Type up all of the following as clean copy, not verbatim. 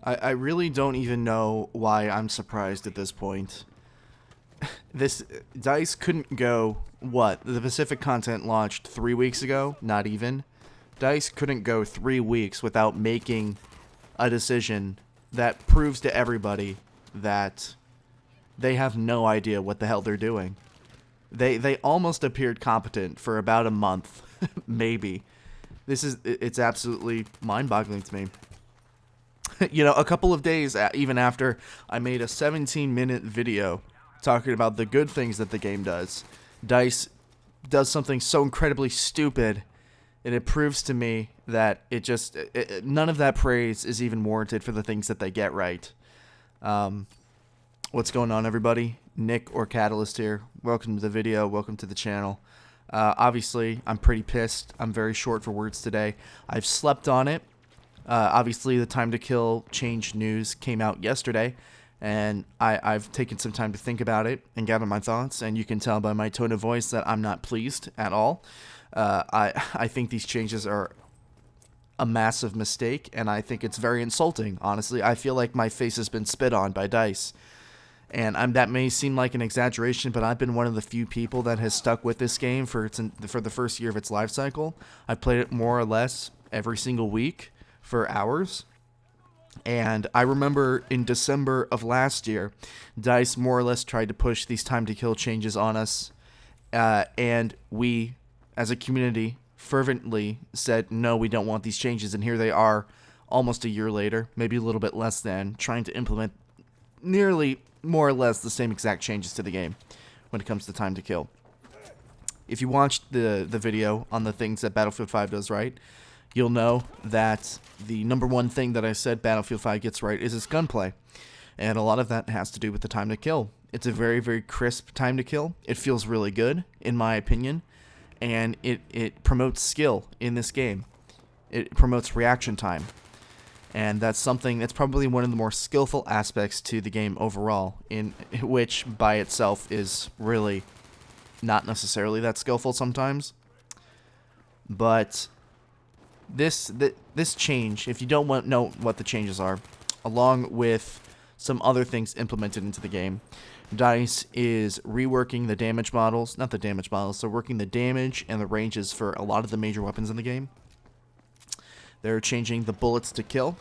I really don't even know why I'm surprised at this point. This DICE couldn't go, what? The Pacific content launched 3 weeks ago? Not even. DICE couldn't go 3 weeks without making a decision that proves to everybody that they have no idea what the hell they're doing. They almost appeared competent for about a month, maybe. It's absolutely mind-boggling to me. A couple of days even after I made a 17-minute video talking about the good things that the game does, DICE does something so incredibly stupid, and it proves to me that none of that praise is even warranted for the things that they get right. What's going on, everybody? Nick or Catalyst here. Welcome to the video. Welcome to the channel. Obviously, I'm pretty pissed. I'm very short for words today. I've slept on it. Obviously, the Time to Kill Change news came out yesterday, and I've taken some time to think about it and gather my thoughts, and you can tell by my tone of voice that I'm not pleased at all. I think these changes are a massive mistake, and I think it's very insulting, honestly. I feel like my face has been spit on by DICE. And that may seem like an exaggeration, but I've been one of the few people that has stuck with this game for the first year of its life cycle. I've played it more or less every single week for hours. And I remember in December of last year, DICE more or less tried to push these time to kill changes on us. And we, as a community, fervently said, no, we don't want these changes. And here they are almost a year later, maybe a little bit less than, trying to implement nearly more or less the same exact changes to the game when it comes to time to kill. If you watched the video on the things that Battlefield 5 does right, you'll know that the number one thing that I said Battlefield 5 gets right is its gunplay. And a lot of that has to do with the time to kill. It's a very, very crisp time to kill. It feels really good, in my opinion. And it promotes skill in this game. It promotes reaction time. And that's something that's probably one of the more skillful aspects to the game overall, in which by itself is really not necessarily that skillful sometimes. But this change, if you don't know what the changes are, along with some other things implemented into the game, DICE is reworking the damage models, not the damage models, so working the damage and the ranges for a lot of the major weapons in the game. They're changing the bullets to kill.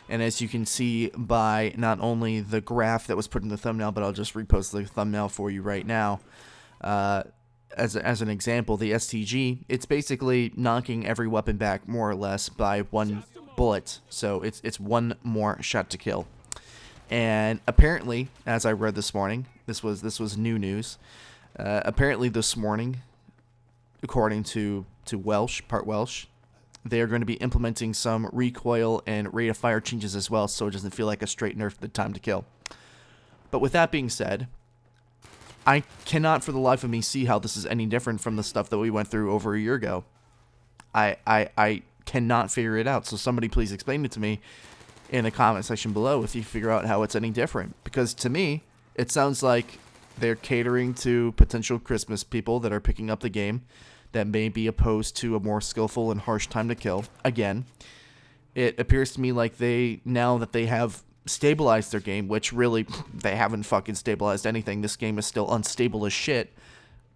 And as you can see by not only the graph that was put in the thumbnail, but I'll just repost the thumbnail for you right now. As an example, the STG, it's basically knocking every weapon back more or less by one bullet. So it's one more shot to kill. And apparently, as I read this morning, this was new news. Apparently this morning, according to Welsh, part Welsh, they are going to be implementing some recoil and rate of fire changes as well, so it doesn't feel like a straight nerf to the time to kill. But with that being said, I cannot for the life of me see how this is any different from the stuff that we went through over a year ago. I cannot figure it out, so somebody please explain it to me in the comment section below if you figure out how it's any different. Because to me, it sounds like they're catering to potential Christmas people that are picking up the game that may be opposed to a more skillful and harsh time to kill. Again, it appears to me like now that they have stabilized their game, which really, they haven't fucking stabilized anything. This game is still unstable as shit.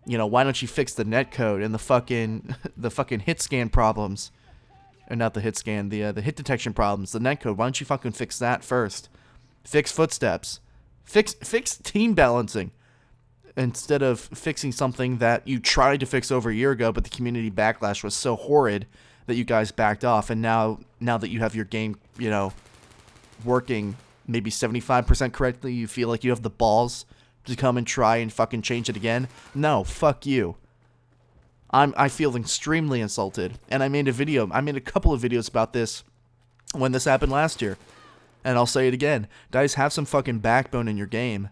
Why don't you fix the netcode and the fucking hit scan problems? Or not the hit scan, the hit detection problems, the netcode. Why don't you fucking fix that first? Fix footsteps. Fix team balancing. Instead of fixing something that you tried to fix over a year ago, but the community backlash was so horrid that you guys backed off, and now that you have your game, working maybe 75% correctly, you feel like you have the balls to come and try and fucking change it again? No, fuck you. I feel extremely insulted, and I made a couple of videos about this when this happened last year, and I'll say it again. Guys, have some fucking backbone in your game.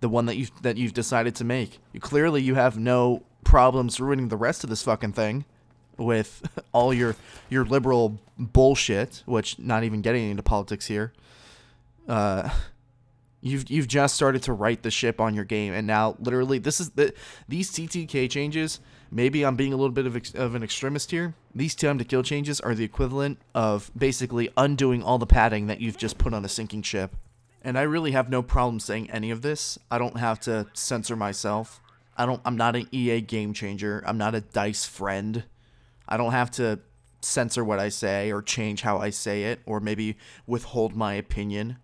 The one that you've decided to make. Clearly, you have no problems ruining the rest of this fucking thing with all your liberal bullshit, which, not even getting into politics here. You've just started to right the ship on your game, and now literally these TTK changes. Maybe I'm being a little bit of an extremist here. These time to kill changes are the equivalent of basically undoing all the padding that you've just put on a sinking ship. And I really have no problem saying any of this. I don't have to censor myself. I'm not an EA game changer. I'm not a DICE friend. I don't have to censor what I say or change how I say it or maybe withhold my opinion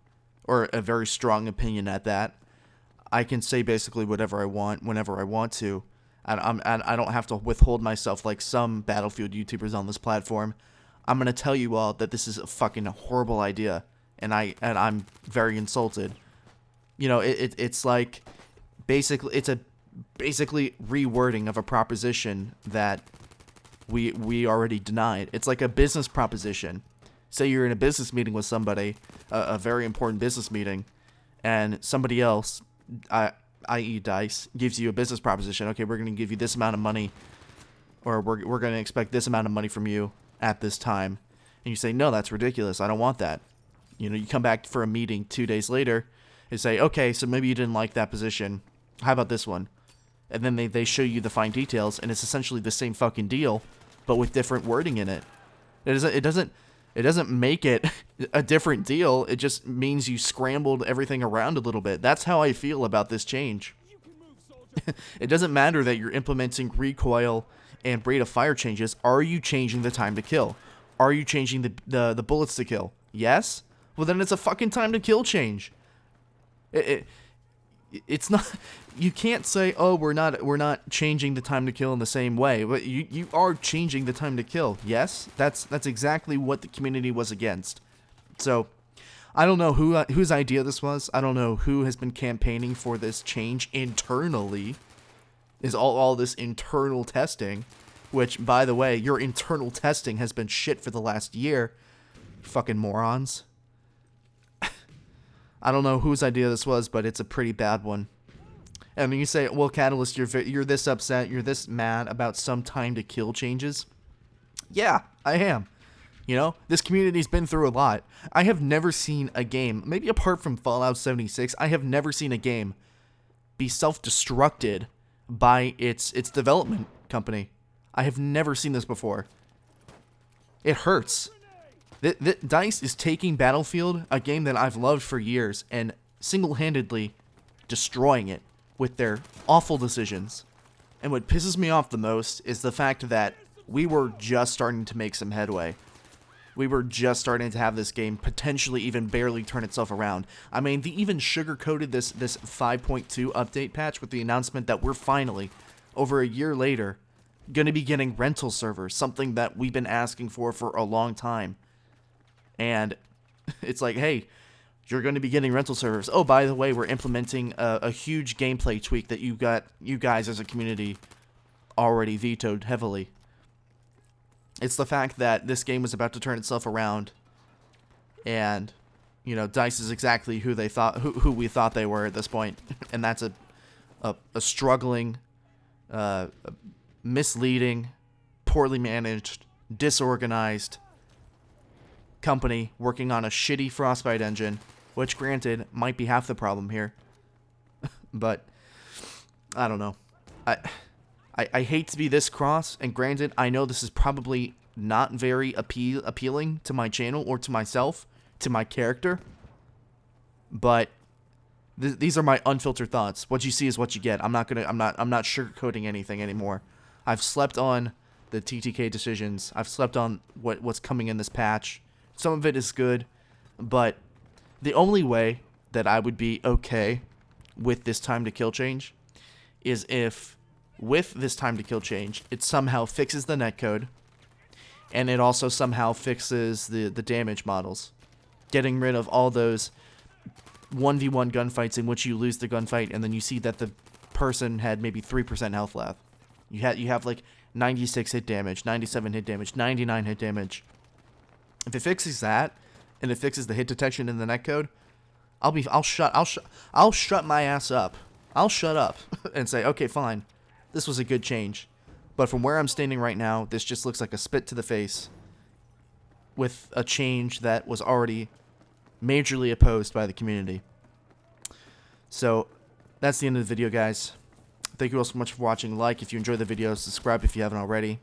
or a very strong opinion at that. I can say basically whatever I want whenever I want to. And I don't have to withhold myself like some Battlefield YouTubers on this platform. I'm going to tell you all that this is a fucking horrible idea. And I'm very insulted. You know, it's like basically rewording of a proposition that we already denied. It's like a business proposition. Say you're in a business meeting with somebody, a very important business meeting, and somebody else, i.e. DICE, gives you a business proposition. Okay, we're going to give you this amount of money, or we're going to expect this amount of money from you at this time. And you say, no, that's ridiculous. I don't want that. You know, you come back for a meeting 2 days later and say, okay, so maybe you didn't like that position. How about this one? And then they show you the fine details, and it's essentially the same fucking deal, but with different wording in it. It doesn't make it a different deal. It just means you scrambled everything around a little bit. That's how I feel about this change. It doesn't matter that you're implementing recoil and rate of fire changes. Are you changing the time to kill? Are you changing the bullets to kill? Yes? Well, then it's a fucking time to kill change. It's not. You can't say, oh, we're not changing the time to kill in the same way. But you are changing the time to kill. Yes, that's exactly what the community was against. So I don't know whose idea this was. I don't know who has been campaigning for this change internally. Is all this internal testing, which, by the way, your internal testing has been shit for the last year. Fucking morons. I don't know whose idea this was, but it's a pretty bad one. And when you say, well, Catalyst, you're this upset, you're this mad about some time to kill changes. Yeah, I am. You know, this community's been through a lot. I have never seen a game, maybe apart from Fallout 76, I have never seen a game be self-destructed by its development company. I have never seen this before. It hurts. DICE is taking Battlefield, a game that I've loved for years, and single-handedly destroying it with their awful decisions. And what pisses me off the most is the fact that we were just starting to make some headway. We were just starting to have this game potentially even barely turn itself around. I mean, they even sugar-coated this 5.2 update patch with the announcement that we're finally, over a year later, going to be getting rental servers, something that we've been asking for a long time. And it's like, hey, you're going to be getting rental servers. Oh, by the way, we're implementing a huge gameplay tweak that you guys as a community already vetoed heavily. It's the fact that this game was about to turn itself around, and you know, DICE is exactly who we thought they were at this point, and that's a struggling, misleading, poorly managed, disorganized company working on a shitty Frostbite engine, which granted might be half the problem here. But I don't know. I hate to be this cross, and granted, I know this is probably not very appealing to my channel or to myself, to my character, but these are my unfiltered thoughts. What you see is what you get. I'm not sugarcoating anything anymore. I've slept on the TTK decisions. I've slept on what's coming in this patch. Some of it is good, but the only way that I would be okay with this time to kill change is if, with this time to kill change, it somehow fixes the netcode, and it also somehow fixes the damage models, getting rid of all those 1v1 gunfights in which you lose the gunfight and then you see that the person had maybe 3% health left. You have like 96 hit damage, 97 hit damage, 99 hit damage. If it fixes that, and it fixes the hit detection in the netcode, I'll shut my ass up. I'll shut up and say, okay, fine, this was a good change. But from where I'm standing right now, this just looks like a spit to the face with a change that was already majorly opposed by the community. So that's the end of the video, guys. Thank you all so much for watching. Like if you enjoyed the video, subscribe if you haven't already.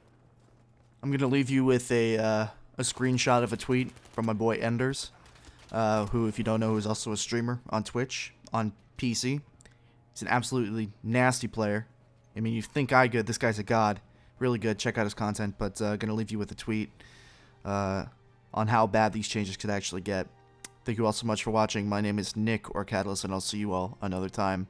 I'm going to leave you with a screenshot of a tweet from my boy Enders, who, if you don't know, is also a streamer on Twitch, on PC. He's an absolutely nasty player. I mean, you think good, this guy's a god. Really good, check out his content, but going to leave you with a tweet on how bad these changes could actually get. Thank you all so much for watching. My name is Nick or Catalyst, and I'll see you all another time.